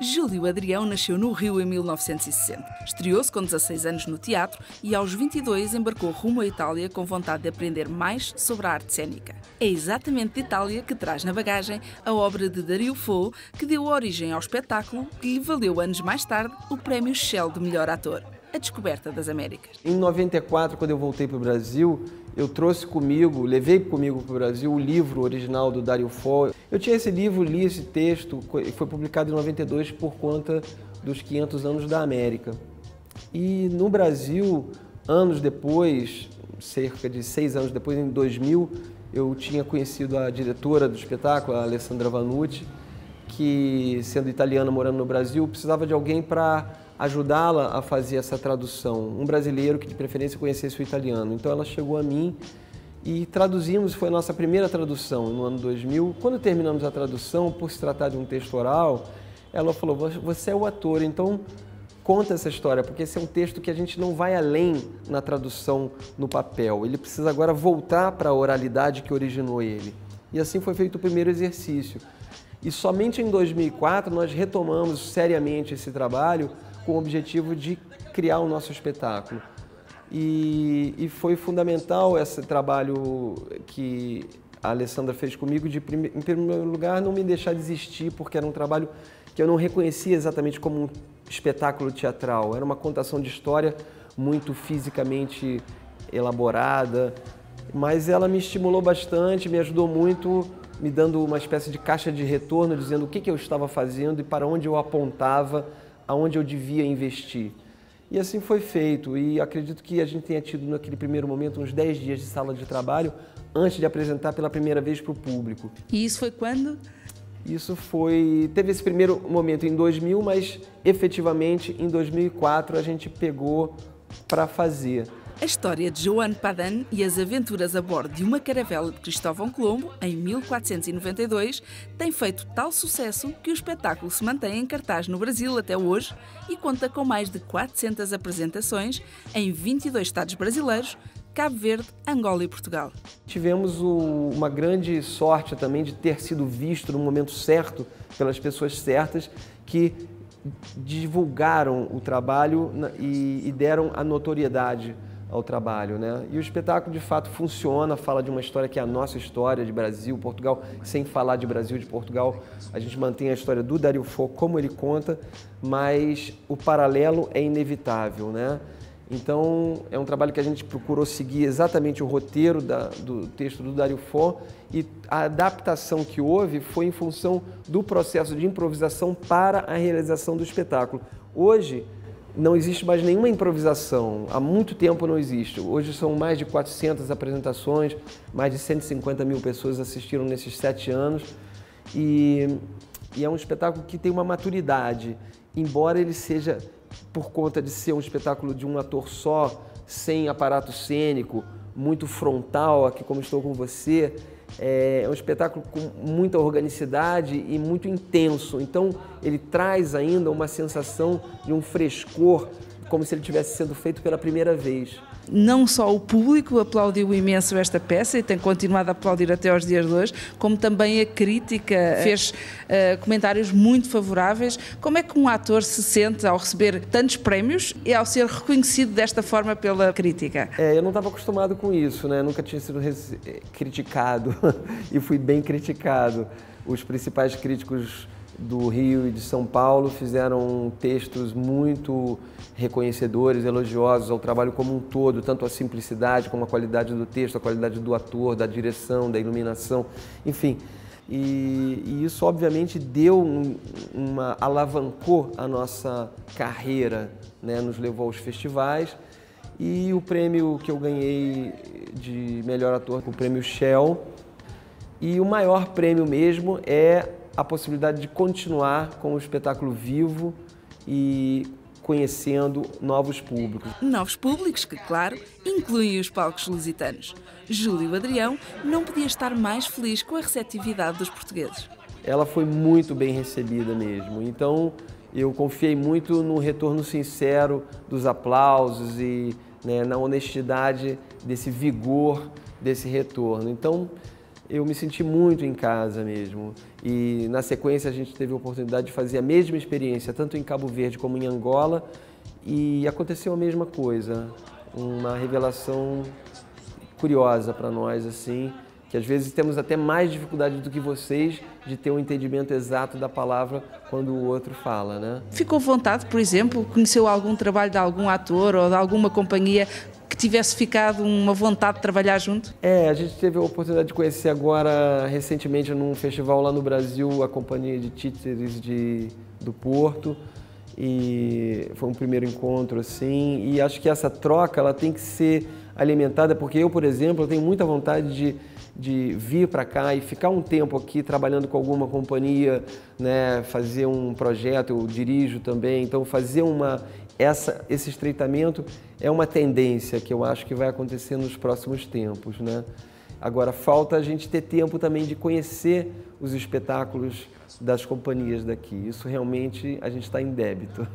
Júlio Adrião nasceu no Rio em 1960. Estreou-se com 16 anos no teatro e aos 22 embarcou rumo à Itália com vontade de aprender mais sobre a arte cênica. É exatamente de Itália que traz na bagagem a obra de Dario Fo, que deu origem ao espetáculo que lhe valeu anos mais tarde o Prémio Shell de Melhor Ator, A Descoberta das Américas. Em 94, quando eu voltei para o Brasil, eu trouxe comigo, levei comigo para o Brasil o livro original do Dario Fo. Eu tinha esse livro, li esse texto, foi publicado em 92 por conta dos 500 anos da América. E no Brasil, anos depois, cerca de 6 anos depois, em 2000, eu tinha conhecido a diretora do espetáculo, a Alessandra Vanucci, que, sendo italiana morando no Brasil, precisava de alguém para ajudá-la a fazer essa tradução, um brasileiro que de preferência conhecesse o italiano. Então ela chegou a mim e traduzimos, foi a nossa primeira tradução no ano 2000. Quando terminamos a tradução, por se tratar de um texto oral, ela falou: você é o ator, então conta essa história, porque esse é um texto que a gente não vai além na tradução no papel. Ele precisa agora voltar para a oralidade que originou ele. E assim foi feito o primeiro exercício. E somente em 2004 nós retomamos seriamente esse trabalho com o objetivo de criar o nosso espetáculo. E foi fundamental esse trabalho que a Alessandra fez comigo, de, em primeiro lugar, não me deixar desistir, porque era um trabalho que eu não reconhecia exatamente como um espetáculo teatral. Era uma contação de história muito fisicamente elaborada, mas ela me estimulou bastante, me ajudou muito, me dando uma espécie de caixa de retorno, dizendo o que eu estava fazendo e para onde eu apontava, aonde eu devia investir. E assim foi feito, e acredito que a gente tenha tido naquele primeiro momento uns 10 dias de sala de trabalho antes de apresentar pela primeira vez para o público. E isso foi quando? Isso foi... teve esse primeiro momento em 2000, mas efetivamente em 2004 a gente pegou para fazer. A história de Joan Padan e as aventuras a bordo de uma caravela de Cristóvão Colombo, em 1492, tem feito tal sucesso que o espetáculo se mantém em cartaz no Brasil até hoje e conta com mais de 400 apresentações em 22 estados brasileiros, Cabo Verde, Angola e Portugal. Tivemos uma grande sorte também de ter sido visto no momento certo pelas pessoas certas que divulgaram o trabalho e deram a notoriedade ao trabalho, né? E o espetáculo de fato funciona, fala de uma história que é a nossa história de Brasil, Portugal, sem falar de Brasil e de Portugal. A gente mantém a história do Dario Fo como ele conta, mas o paralelo é inevitável, né? Então é um trabalho que a gente procurou seguir exatamente o roteiro do texto do Dario Fo, e a adaptação que houve foi em função do processo de improvisação para a realização do espetáculo. Hoje não existe mais nenhuma improvisação, há muito tempo não existe. Hoje são mais de 400 apresentações, mais de 150 mil pessoas assistiram nesses 7 anos, e é um espetáculo que tem uma maturidade, embora ele seja, por conta de ser um espetáculo de um ator só, sem aparato cênico, muito frontal, aqui como estou com você, é um espetáculo com muita organicidade e muito intenso. Então ele traz ainda uma sensação de um frescor, como se ele tivesse sendo feito pela primeira vez. Não só o público aplaudiu imenso esta peça e tem continuado a aplaudir até aos dias de hoje, como também a crítica fez comentários muito favoráveis. Como é que um ator se sente ao receber tantos prémios e ao ser reconhecido desta forma pela crítica? Eu não estava acostumado com isso, né? Nunca tinha sido criticado e fui bem criticado. Os principais críticos do Rio e de São Paulo fizeram textos muito reconhecedores, elogiosos ao trabalho como um todo, tanto a simplicidade como a qualidade do texto, a qualidade do ator, da direção, da iluminação, enfim. E isso obviamente alavancou a nossa carreira, né? Nos levou aos festivais, e o prêmio que eu ganhei de melhor ator, o prêmio Shell, e o maior prêmio mesmo é a possibilidade de continuar com o espetáculo vivo e conhecendo novos públicos. Novos públicos que, claro, incluem os palcos lusitanos. Júlio Adrião não podia estar mais feliz com a receptividade dos portugueses. Ela foi muito bem recebida mesmo, então eu confiei muito no retorno sincero dos aplausos e, né, na honestidade desse vigor desse retorno. Então eu me senti muito em casa mesmo. E na sequência a gente teve a oportunidade de fazer a mesma experiência, tanto em Cabo Verde como em Angola, e aconteceu a mesma coisa, uma revelação curiosa para nós, assim, que às vezes temos até mais dificuldade do que vocês de ter um entendimento exato da palavra quando o outro fala, né? Ficou à vontade, por exemplo, conheceu algum trabalho de algum ator ou de alguma companhia que tivesse ficado uma vontade de trabalhar junto? A gente teve a oportunidade de conhecer agora, recentemente, num festival lá no Brasil, a companhia de títeres do Porto, e foi um primeiro encontro, assim, e acho que essa troca, ela tem que ser alimentada, porque eu, por exemplo, eu tenho muita vontade de vir para cá e ficar um tempo aqui trabalhando com alguma companhia, né, fazer um projeto, eu dirijo também, então fazer esse estreitamento é uma tendência que eu acho que vai acontecer nos próximos tempos, né? Agora, falta a gente ter tempo também de conhecer os espetáculos das companhias daqui. Isso realmente a gente está em débito.